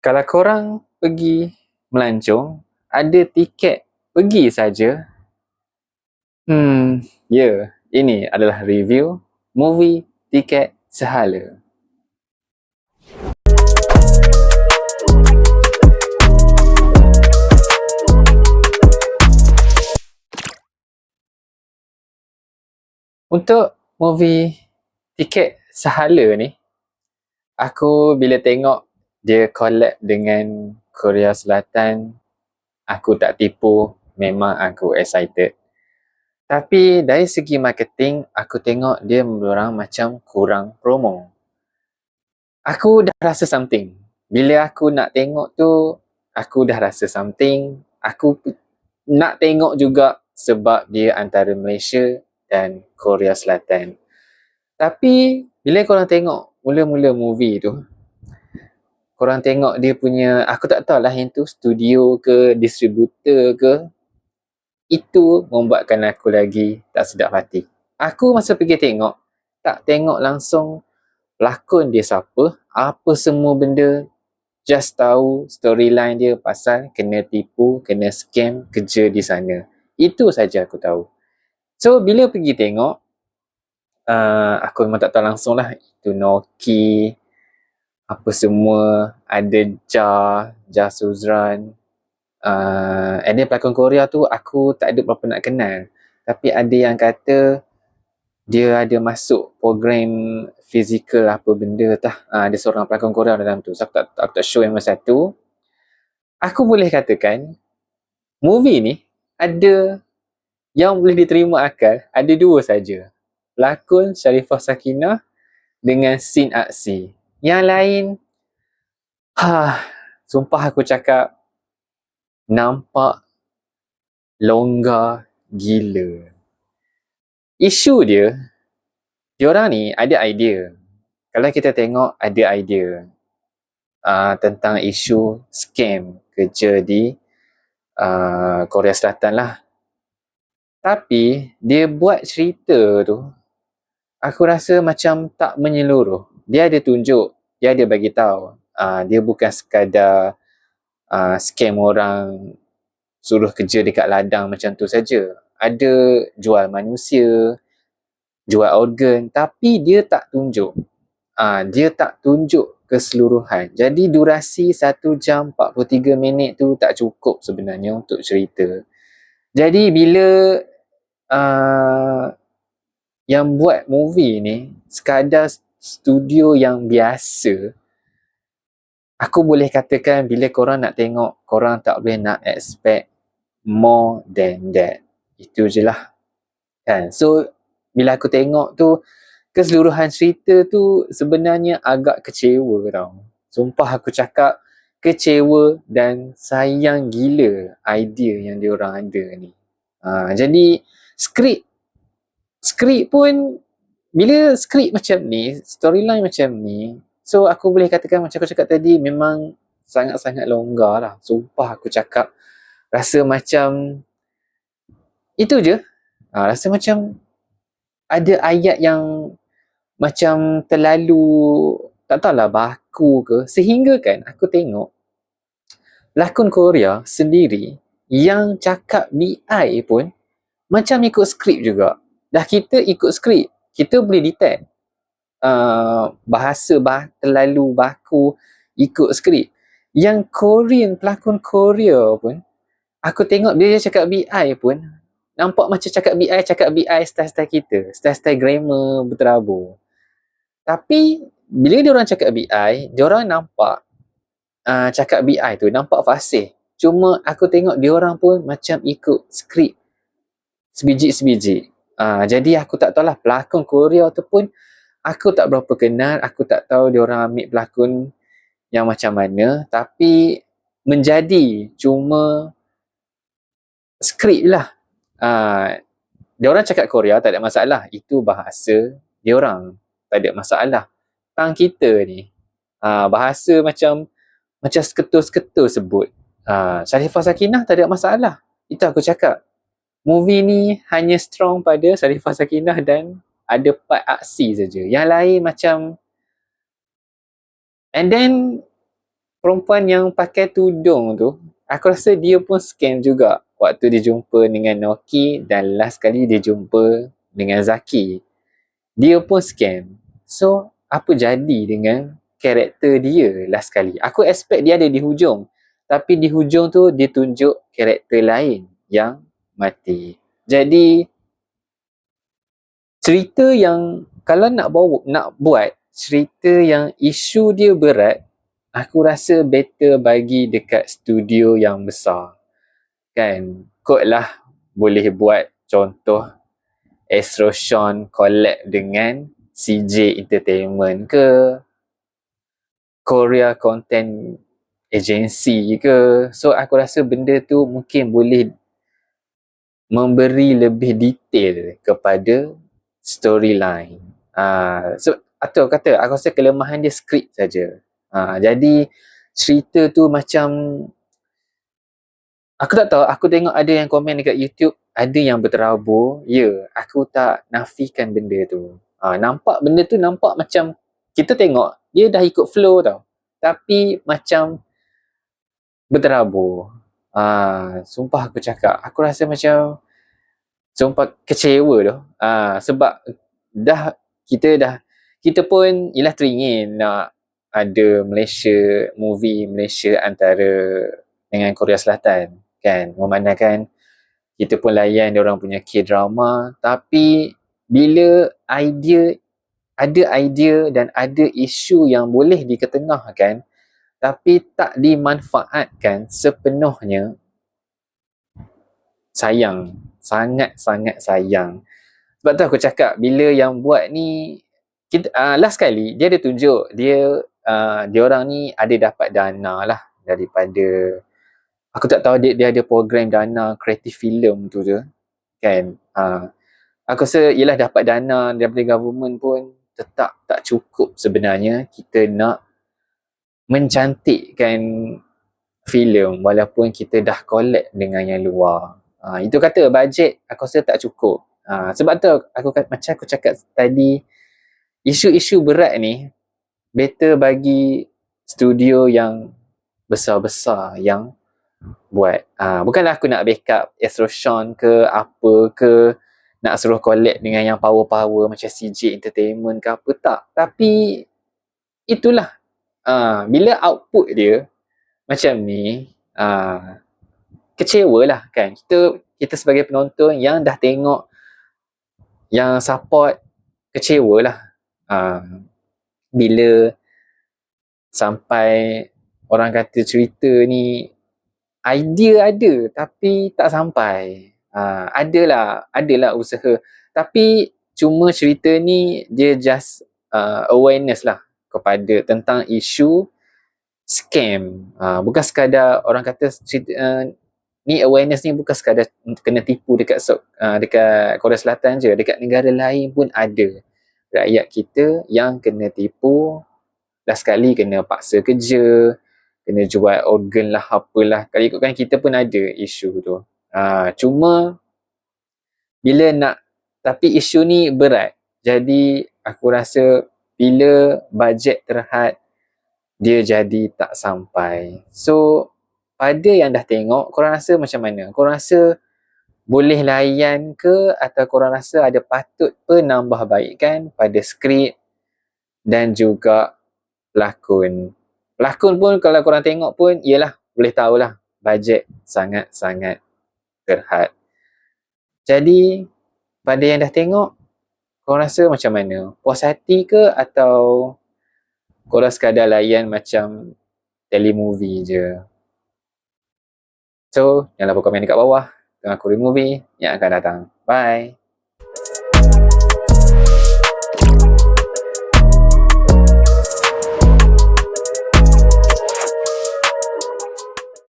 Kalau korang pergi melancong, ada tiket pergi saja. Ya, ini adalah review movie Tiket Sehala. Untuk movie Tiket Sehala ni, aku bila tengok dia collab dengan Korea Selatan, aku tak tipu, memang aku excited. Tapi dari segi marketing, aku tengok dia orang macam kurang promo. Aku dah rasa something. Bila aku nak tengok tu, aku dah rasa something. Aku nak tengok juga sebab dia antara Malaysia dan Korea Selatan. Tapi bila korang tengok mula-mula movie tu, korang tengok dia punya, aku tak tahulah yang tu studio ke, distributor ke, itu membuatkan aku lagi tak sedap hati. Aku masa pergi tengok, tak tengok langsung pelakon dia siapa, apa semua benda, just tahu storyline dia pasal kena tipu, kena scam kerja di sana. Itu saja aku tahu. So, bila pergi tengok, aku memang tak tahu langsung lah. Itu Noki, apa semua, ada Jah Suzran. And then pelakon Korea tu aku tak ada berapa nak kenal. Tapi ada yang kata dia ada masuk program fizikal apa benda tah. Ada seorang pelakon Korea dalam tu. So, aku tak sure yang masa tu. Aku boleh katakan movie ni ada yang boleh diterima akal, ada dua saja. Pelakon Sharifah Sakinah dengan scene aksi. Yang lain, sumpah aku cakap, nampak longgar gila. Isu dia, diorang ni ada idea. Kalau kita tengok, ada idea tentang isu scam kerja di Korea Selatan lah. Tapi, dia buat cerita tu, aku rasa macam tak menyeluruh. Dia ada tunjuk, dia ada bagi tahu. Dia bukan sekadar scam orang, suruh kerja dekat ladang macam tu saja. Ada jual manusia, jual organ, tapi dia tak tunjuk. Dia tak tunjuk keseluruhan. Jadi durasi 1 jam 43 minit tu tak cukup sebenarnya untuk cerita. Jadi bila yang buat movie ni sekadar studio yang biasa, aku boleh katakan bila korang nak tengok, korang tak boleh nak expect more than that. Itu je lah. Kan? So, bila aku tengok tu, keseluruhan cerita tu sebenarnya agak kecewa tau. Sumpah aku cakap, kecewa dan sayang gila idea yang diorang ada ni. Jadi, skrip pun, bila skrip macam ni, storyline macam ni, so aku boleh katakan macam aku cakap tadi, memang sangat-sangat longgar lah. Sumpah aku cakap, rasa macam itu je. Rasa macam ada ayat yang macam terlalu, tak tahulah, baku ke. Sehingga kan aku tengok pelakon Korea sendiri yang cakap BI pun macam ikut skrip juga. Dah kita ikut skrip, kita boleh detect bahasa terlalu baku ikut skrip. Yang Korean, pelakon Korea pun, aku tengok dia cakap BI pun, nampak macam cakap BI style-style kita. Style-style grammar berterabur. Tapi, bila diorang cakap BI, diorang nampak cakap BI tu, nampak fasih. Cuma aku tengok diorang pun macam ikut skrip sebiji-sebiji. Jadi aku tak tahulah pelakon Korea tu pun aku tak berapa kenal, aku tak tahu diorang ambil pelakon yang macam mana, tapi menjadi cuma skrip lah. Diorang cakap Korea tak ada masalah, itu bahasa diorang, tak ada masalah. Tang kita ni bahasa macam seketul-seketul sebut. Sharifah Sakinah tak ada masalah, itu aku cakap. Movie ni hanya strong pada Sharifah Sakinah dan ada part aksi saja. Yang lain macam, and then perempuan yang pakai tudung tu, aku rasa dia pun scam juga waktu dia jumpa dengan Noki dan last kali dia jumpa dengan Zaki. Dia pun scam. So, apa jadi dengan karakter dia last kali? Aku expect dia ada di hujung. Tapi di hujung tu, dia tunjuk karakter lain yang mati. Jadi, cerita yang kalau nak buat cerita yang isu dia berat, aku rasa better bagi dekat studio yang besar. Kan? Kot lah boleh buat contoh Astro Sean collab dengan CJ Entertainment ke, Korea Content Agency ke. So aku rasa benda tu mungkin boleh memberi lebih detail kepada storyline. So atau kata aku rasa kelemahan dia skrip saja. Jadi cerita tu macam aku tak tahu, aku tengok ada yang komen dekat YouTube, ada yang berterabur. Ya, aku tak nafikan benda tu. Nampak benda tu nampak macam kita tengok dia dah ikut flow tau. Tapi macam berterabur. Sumpah aku cakap, aku rasa macam sumpah kecewa tu. Sebab kita pun ialah teringin nak ada movie Malaysia antara dengan Korea Selatan kan, memandangkan kita pun layan diorang punya K-drama, tapi bila ada idea dan ada isu yang boleh diketengahkan tapi tak dimanfaatkan sepenuhnya, sayang, sangat-sangat sayang. Sebab tu aku cakap bila yang buat ni kita, last kali dia ada tunjuk dia orang ni ada dapat dana lah daripada, aku tak tahu dia ada program dana kreatif filem tu je kan. Aku rasa ialah dapat dana daripada government pun tetap tak cukup sebenarnya kita nak mencantikkan filem walaupun kita dah collab dengan yang luar. Itu kata bajet aku rasa tak cukup. Sebab tu macam aku cakap tadi, isu-isu berat ni better bagi studio yang besar-besar yang buat. Bukanlah aku nak backup Astro Sean ke apa ke, nak suruh collab dengan yang power-power macam CJ Entertainment ke apa, tak. Tapi itulah, bila output dia macam ni, kecewa lah kan. Kita sebagai penonton yang dah tengok, yang support, kecewa lah. Bila sampai orang kata cerita ni idea ada tapi tak sampai. Adalah usaha, tapi cuma cerita ni dia just awareness lah kepada tentang isu scam. Bukan sekadar orang kata cerita, ni awareness ni bukan sekadar kena tipu dekat Korea Selatan je, dekat negara lain pun ada rakyat kita yang kena tipu, last kali kena paksa kerja, kena jual organ lah apalah. Kalau ikutkan kita pun ada isu tu. Cuma bila nak, tapi isu ni berat. Jadi aku rasa bila bajet terhad dia jadi tak sampai. So pada yang dah tengok, korang rasa macam mana? Korang rasa boleh layan ke, atau korang rasa ada patut penambahbaikan pada skrip dan juga pelakon? Pelakon pun kalau korang tengok pun, ialah boleh tahulah bajet sangat-sangat terhad. Jadi pada yang dah tengok, korang rasa macam mana? Puas hati ke, atau korang sekadar layan macam telemovie je? So, jangan lupa komen dekat bawah tengah Korean movie yang akan datang. Bye!